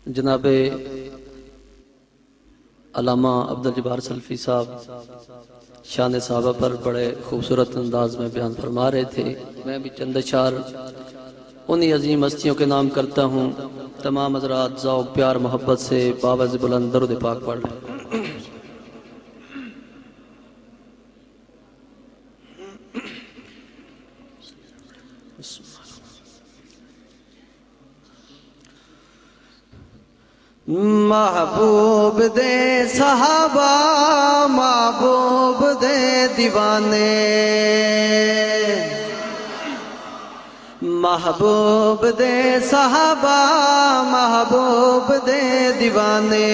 جناب علامہ عبدالجبار سلفی صاحب شان صحابہ پر بڑے خوبصورت انداز میں بیان فرما رہے تھے. میں بھی چند اشعار انہی عظیم ہستیوں کے نام کرتا ہوں. تمام حضرات ذوق پیار محبت سے باوز بلند درود پاک پڑھ لیں. محبوب دے صحابہ محبوب دے دیوانے محبوب دے صحابہ محبوب دے دیوانے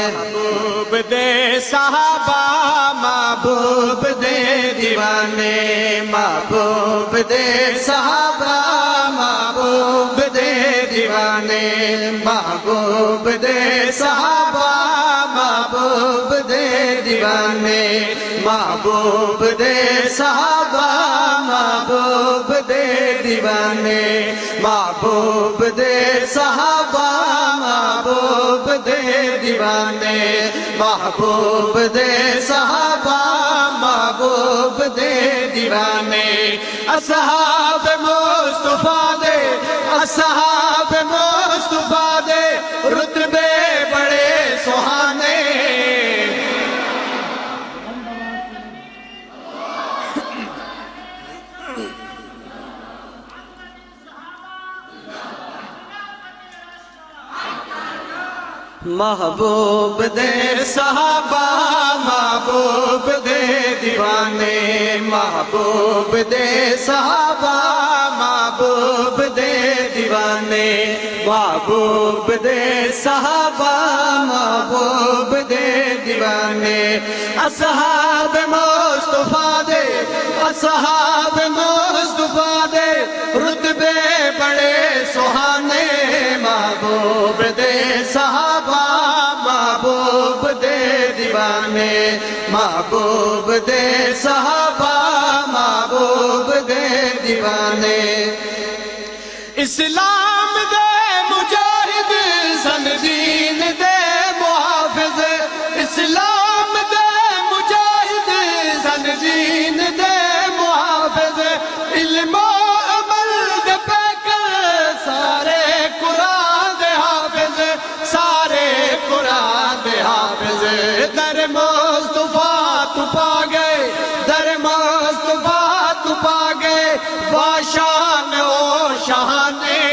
محبوب دے صحابہ محبوب دے دیوانے محبوب دے صحابہ محبوب دے دیوانے محبوب دے صحابہ محبوب دے دیوانے محبوب دے صحابہ محبوب دے دیوانے محبوب دے صحابہ محبوب دے دیوانے محبوب دے صحابہ محبوب دے دیوانے اصحاب مصطفیٰ دے اصحاب مصطفیٰ دے رتبے بڑے سہانے محبوب دے صحابہ محبوب دے دیوانے محبوب دے صحابہ محبوب دے دیوانے محبوب دے صحابہ محبوب دے دیوانے اصحاب مصطفیٰ دے اصحاب مصطفیٰ دے رتبے بڑے سہانے محبوب دے صحابہ محبوب دے دیوانے محبوب دے صحابہ محبوب دے دیوانے اسلام دے مجاہد سن دین دے محافظ اسلام دے مجاہد سن دین دے محافظ علم و عمل دے پیکر سارے قرآن دے حافظ سارے قرآن دے حافظ در مصطفیٰ تو پا گئے در مصطفیٰ تو پا گئے باشان و شہانے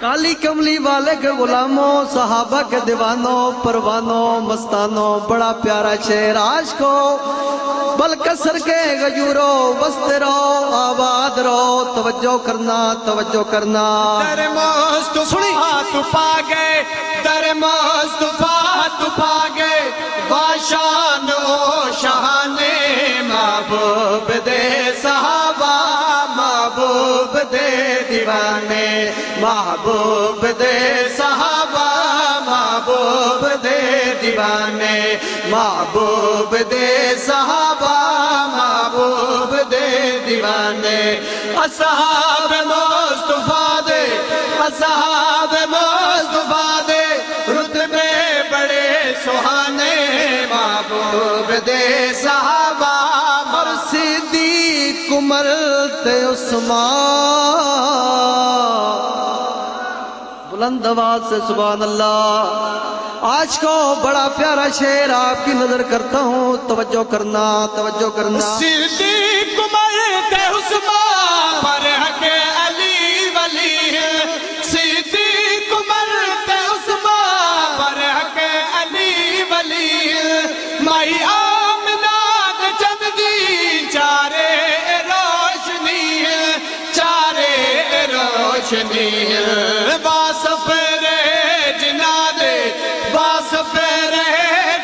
کالی کملی والے کے غلاموں صحابہ کے دیوانوں پروانوں مستانوں بڑا پیارا شعر عاشقوں بلکسر کے غیوروں بستے رہو آباد رہو توجہ کرنا در مصطفیٰ تو پا گئے در مصطفیٰ تو پا گئے باشان و شہانے محبوب دے صحابہ محبوب دے دیوانے محبوب دے صحابہ محبوب دے دیوانے محبوب دے صحابہ محبوب دے دیوانے اصحاب مصطفیٰ دے اصحاب مصطفیٰ دے رتبے بڑے سہانے محبوب دے صحابہ اور صدیق عمر تے عثمان بلند آواز سے سبحان اللہ. آج کو بڑا پیارا شعر آپ کی نظر کرتا ہوں توجہ کرنا صدیق عمر تے عثمان پر حق علی ولی ہے صدیق عمر تے عثمان پر حق علی ولی ہے مائی آمنہ دے چند دی چارے روشنی ہے چارے روشنی ہے باصفر جنا دے باصفر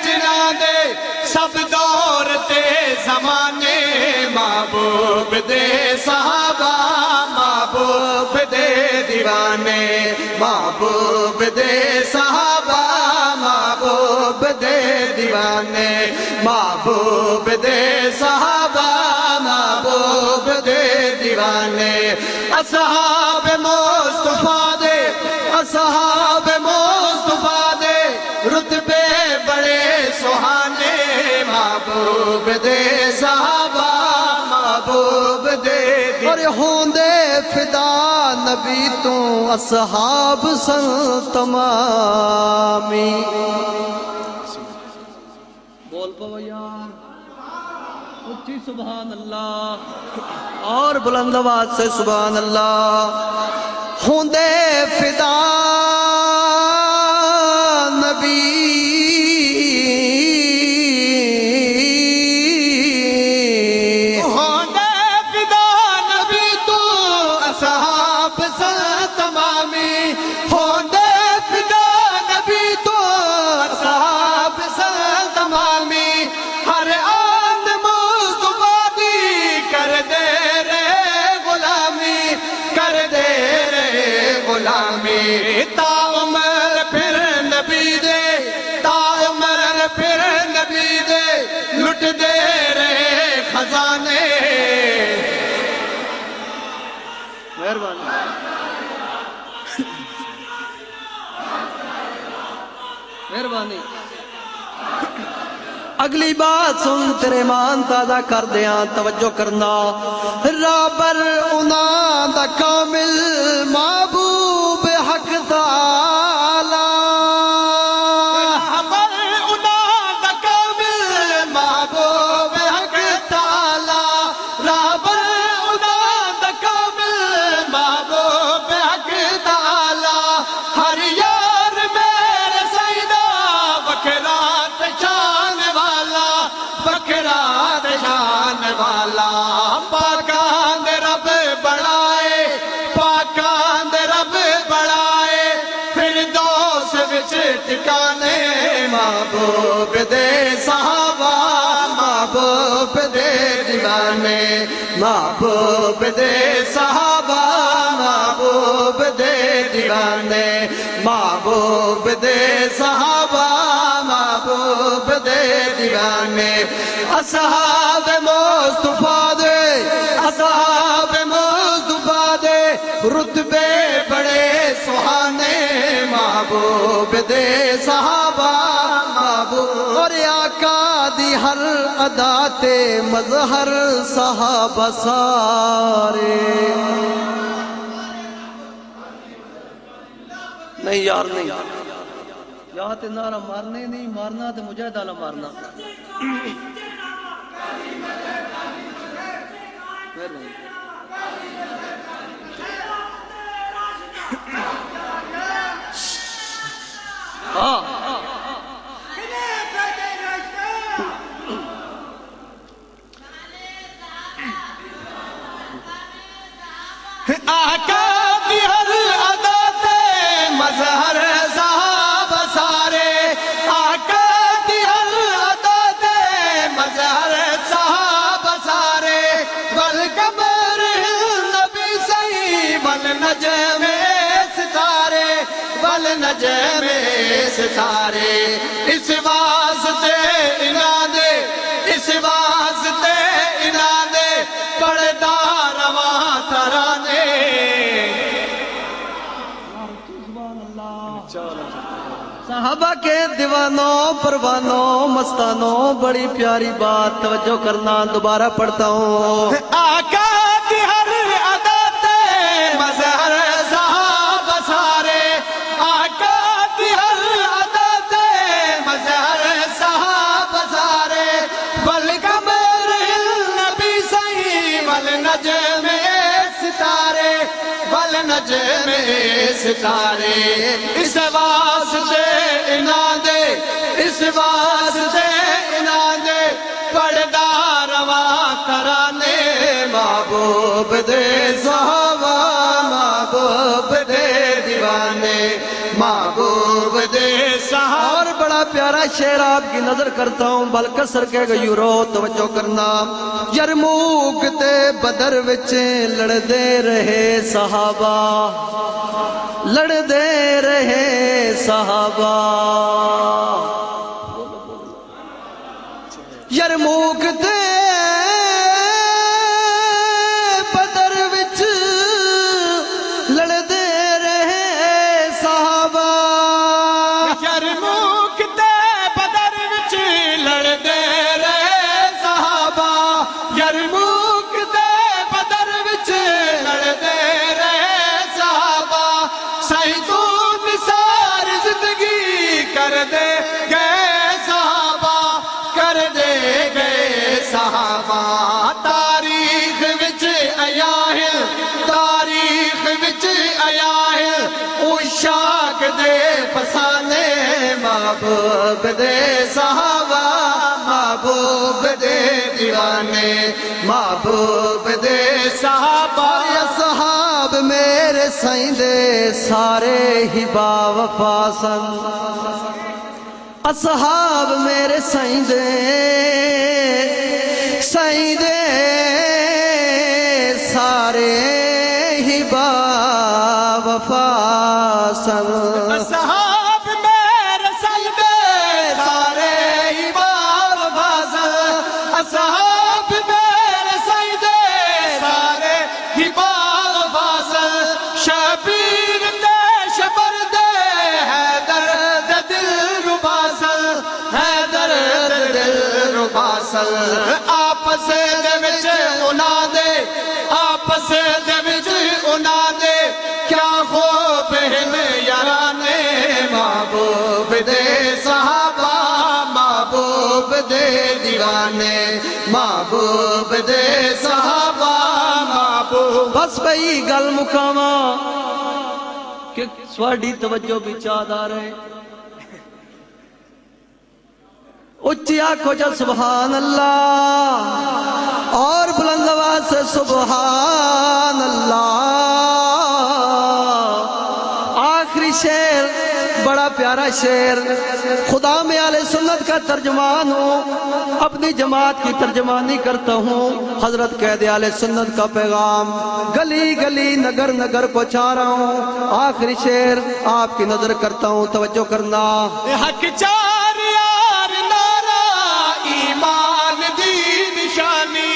جنا دے سب دور تے زمانے محبوب دے صحابہ محبوب دے دیوانے محبوب دے صحابہ محبوب دے دیوانے محبوب دے صحابہ محبوب دے دیوانے اصحاب مصطفیٰ دے بڑے سہانے محبوب دے صحابہ محبوب دے اور ہوندے فدا نبی تو اصحاب سن تمامی بول پو یار اچھی سبحان اللہ اور بلند آواز سے سبحان اللہ ہوندے فدا نبی تا عمر پھر نبی دے تا عمر پھر نبی دے لٹ دے رہے خزانے مہربانی مہربانی اگلی بات سن تیرے مان تازہ کر دیاں توجہ کرنا رابر انہاں دا کامل محبوب حق تعالی رابر انہاں دا کامل محبوب حق تعالی رابر انہاں دا کامل محبوب حق تعالی ہر یار میرے سیدہ بکرات شان بکرات شان والا پاکاں دے رب بڑھائے پاکاں دے رب بڑھائے پھر دوس وچ ٹکانے محبوب دے صحابہ محبوب دے دیوانے محبوب دے صحابہ محبوب دے دیوانے محبوب دے صحابہ محبوب دے دیوانے اصحاب مصطفیٰ دے رتبے بڑے سہانے محبوب دے صحابہ محبوب اور آقا دی ہر ادا تے مظہر صحابہ سارے نہیں یار نہیں یہاں تے نعرہ مارنے نہیں مارنا تے مجاہدہ نہ مارنا آقا دی ہر ادا تے مظہر صحابہ سارے آقا دی ہر ادا تے مظہر صحابہ سارے والقمر نبی سی والنجم ستارے والنجم ستارے اس واسطے انہاں دے اس واسطے انہاں دے پڑھدا رواں ترانے صحابہ کے دیوانوں پروانوں مستانوں بڑی پیاری بات توجہ کرنا دوبارہ پڑھتا ہوں آقا دی ہر ادا تے مظہر صحابہ سارے آقا دی ہر ادا تے مظہر صحابہ سارے والقمر نبی سی والنجم ستارے والنجم ستارے اس واسطے انہاں دے اس واسطے انہاں دے پڑھدا رواں ترانے محبوب دے صحابہ محبوب دے دیوانے محبوب دے صحابہ اور بڑا پیارا شعر آپ کی نظر کرتا ہوں بلکسر کے غیورو توجہ کرنا یرموک تے بدر وچے لڑ دے رہے صحابہ لڑ دے رہے صحابہ یرموک تے بدر وچ لڑ دے رہے صحابہ یرموک تے بدر محبوب دے صحابہ محبوب دے دیوانے محبوب دے صحابہ یا صحاب میرے سائیں دے سارے ہی با وفا سن اصحاب میرے سائیں دے سارے ہی با وفا سن اصحاب میرے سائیں دے سارے ہی با وفا سن اصحاب میرے سائیں دے سارے ہی با وفا سن شبیر دے شبر دے حیدر دے دل ربا سن حیدر دے دل ربا سن آپس دے وچ انہاں دے آپس دے وچ انہاں دے کیا خوب ہن یارانے محبوب دے صحابہ محبوب دے دیوانے محبوب دے صحابہ محبوب بس بھئی گل مکاواں کہ سواڈی توجہ بھی چادار ہے اچھی آنکھو جا سبحان اللہ اور بلند آواز سے سبحان اللہ آخری شعر بڑا پیارا شعر خدا میں اہل سنت کا ترجمان ہوں اپنی جماعت کی ترجمانی کرتا ہوں حضرت قائد اہل سنت کا پیغام گلی گلی نگر نگر پہنچا رہا ہوں آخری شعر آپ کی نظر کرتا ہوں توجہ کرنا حق چار یار نارا ایمان دی نشانی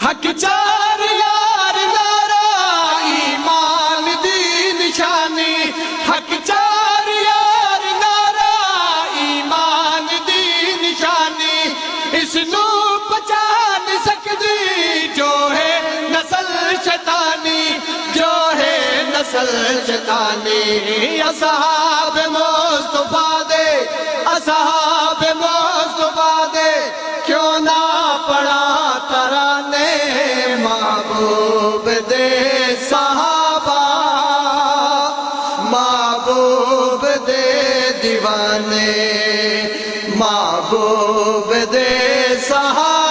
حق چار یار نارا ایمان دی نشانی حق چار یار نارا ایمان دی نشانی اس نو پہچان سکدی جو ہے نسل شیطانی جو ہے نسل شیطانی اصحاب مصطفیٰ دے اصحاب مصطفیٰ دے کیوں نہ پڑھا ترانے محبوب دے صحابہ محبوب دے دیوانے محبوب دے صحابہ